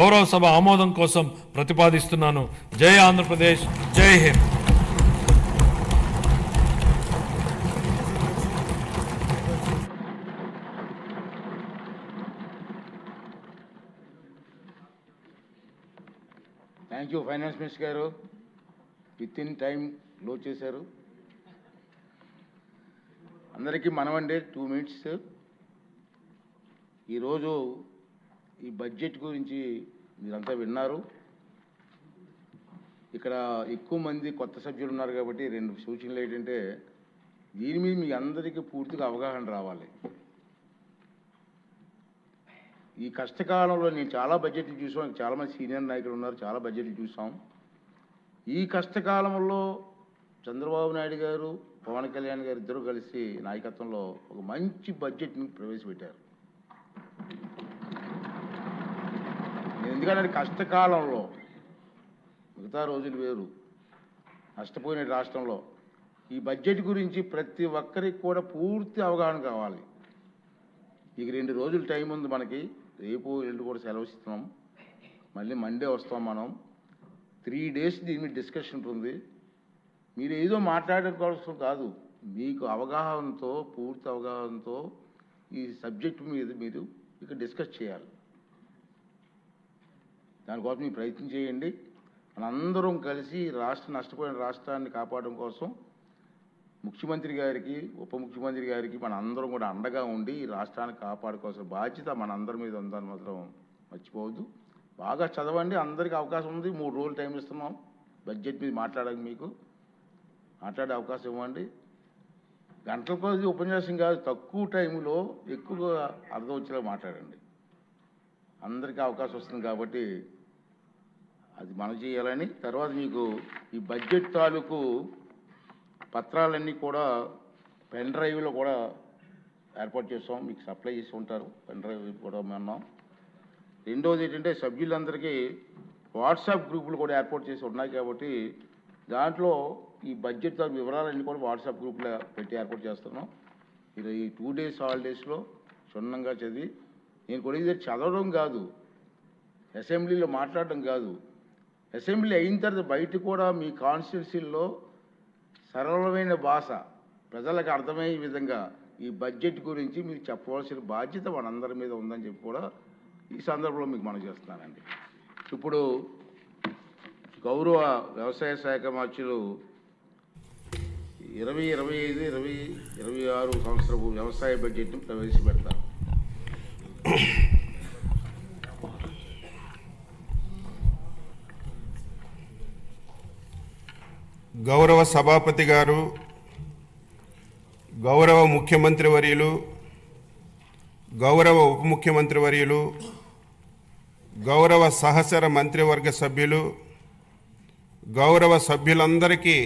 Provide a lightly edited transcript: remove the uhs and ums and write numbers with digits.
గౌరవ సభ ఆమోదం కోసం ప్రతిపాదిస్తున్నాను. జై ఆంధ్రప్రదేశ్, జై Hind. Thank you finance minister గారు, విత్ ఇన్ టైం లోడ్ చేశారు. అందరికీ మనవండి 2 minutes. ఈరోజు ఈ బడ్జెట్ గురించి మీరంతా విన్నారు. ఇక్కడ ఎక్కువ మంది కొత్త సభ్యులు ఉన్నారు కాబట్టి 2 సూచనలు ఏంటంటే, దీని మీద మీ అందరికీ పూర్తిగా అవగాహన రావాలి. ఈ కష్టకాలంలో నేను చాలా బడ్జెట్లు చూసాం, చాలామంది సీనియర్ నాయకులు ఉన్నారు, చాలా బడ్జెట్లు చూసాం. ఈ కష్టకాలంలో చంద్రబాబు నాయుడు గారు, పవన్ కళ్యాణ్ గారు ఇద్దరు కలిసి నాయకత్వంలో ఒక మంచి బడ్జెట్ని ప్రవేశపెట్టారు. ఎందుకంటే కష్టకాలంలో మిగతా రోజులు వేరు, నష్టపోయిన రాష్ట్రంలో ఈ బడ్జెట్ గురించి ప్రతి ఒక్కరికి కూడా పూర్తి అవగాహన కావాలి. ఇక 2 రోజులు టైం ఉంది మనకి. రేపు ఎల్లుండి కూడా సెలవు ఇస్తున్నాం, మళ్ళీ మండే వస్తాం మనం. 3 days దీని మీద డిస్కషన్ ఉంటుంది. మీరు ఏదో మాట్లాడడం కోసం కాదు, మీకు అవగాహనతో, పూర్తి అవగాహనతో ఈ సబ్జెక్టు మీద మీరు ఇక్కడ డిస్కస్ చేయాలి. దానికోసం మీరు ప్రయత్నం చేయండి. మనందరం కలిసి నష్టపోయిన రాష్ట్రాన్ని కాపాడడం కోసం ముఖ్యమంత్రి గారికి, ఉప ముఖ్యమంత్రి గారికి మన అందరం కూడా అండగా ఉండి ఈ రాష్ట్రాన్ని కాపాడుకోవాల్సిన బాధ్యత మన అందరి మీద ఉందని మాత్రం మర్చిపోవద్దు. బాగా చదవండి, అందరికీ అవకాశం ఉంది. 3 రోజులు టైం ఇస్తున్నాం బడ్జెట్ మీద మాట్లాడడానికి. మీకు మాట్లాడే అవకాశం ఇవ్వండి. గంటల కొద్ది ఉపన్యాసం కాదు, తక్కువ టైంలో ఎక్కువగా అర్థం వచ్చేలా మాట్లాడండి. అందరికీ అవకాశం వస్తుంది కాబట్టి అది మనం చేయాలని. తర్వాత మీకు ఈ బడ్జెట్ తాలూకు పత్రాలన్నీ కూడా పెన్ డ్రైవ్లో కూడా ఏర్పాటు చేస్తాం, మీకు సప్లై చేసి ఉంటారు. పెన్ డ్రైవ్ కూడా ఉన్నాం. రెండోది ఏంటంటే, సభ్యులందరికీ వాట్సాప్ గ్రూపులు కూడా ఏర్పాటు చేసి ఉన్నాయి కాబట్టి దాంట్లో ఈ బడ్జెట్ వివరాలన్నీ కూడా వాట్సాప్ గ్రూప్లో పెట్టి ఏర్పాటు చేస్తున్నాం. మీరు ఈ 2 days హాలిడేస్లో క్షుణ్ణంగా చదివి, నేను కూడా ఇది చదవడం కాదు, అసెంబ్లీలో మాట్లాడడం కాదు, అసెంబ్లీ అయిన తర్వాత బయట కూడా మీ కాన్స్టిట్యున్సీల్లో సరళమైన భాష ప్రజలకు అర్థమయ్యే విధంగా ఈ బడ్జెట్ గురించి మీకు చెప్పవలసిన బాధ్యత మనందరి మీద ఉందని చెప్పి కూడా ఈ సందర్భంలో మీకు మనం చేస్తున్నానండి. ఇప్పుడు గౌరవ వ్యవసాయ శాఖ మంత్రులు 2025-2026 సంవత్సరపు వ్యవసాయ బడ్జెట్ను ప్రవేశపెడతారు. గౌరవ సభాపతి గారు, గౌరవ ముఖ్యమంత్రి వర్యులు, గౌరవ ఉప ముఖ్యమంత్రి వర్యులు, గౌరవ సహచర మంత్రివర్గ సభ్యులు, గౌరవ సభ్యులందరికీ